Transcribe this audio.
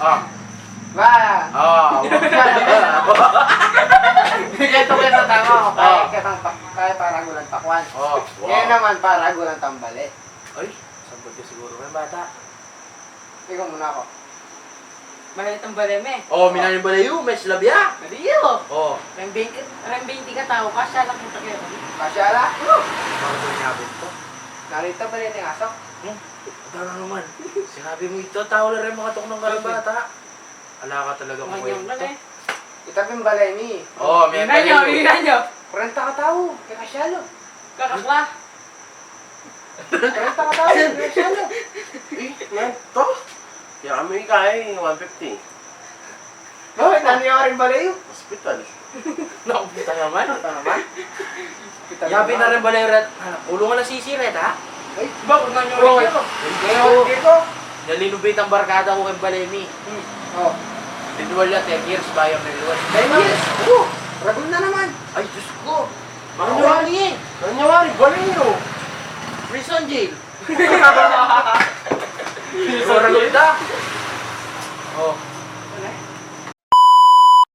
Ah. Ba! Ah. Ganito ka tama ko. Ah. Kaya para gulang takwan. Oh. Ngayon naman para gulang tambali. Ay, sambal ka siguro ng bata. Ikaw muna ako. Mahalit ang baleme. Oh, minanin ba na yun? May slabya. Maliyo! Oh. Rembing ka tao ka, siya lang kita kayo. Masyala. Parang ito niyabit ko. Narito ba rin yung asok? Tara naman. Sinabi mo ito, tao na rin makatok ng bata. Ala ka talaga mo Manyang lang eh. Itabing balay ni. Oh, may Inan nyo, inan nyo. 40 ka tao. Kaya kasyalo. Kakakla. 40 ka tao. Kaya kasyalo. Man, to? Kaya kami kaya 150. Bakit? Ano yung rin balay yun? Hospital. Nakumpita naman. Ito naman. Yabi na rin ba na yung red? Ulungan na sisiret ha? Ay, Bakit nga nyo Bro, rin yun? ngayon dito. Nalinubit ang barkada ko kay Balemi. Oh. Dinuwal yan, 10 years ba yung niliwan? 10 years? Oo. Ragul na naman. Ay, Diyos ko! Ano Makawali eh! Nangyawari, balay nyo. Prison jail! Siguro na. Oh,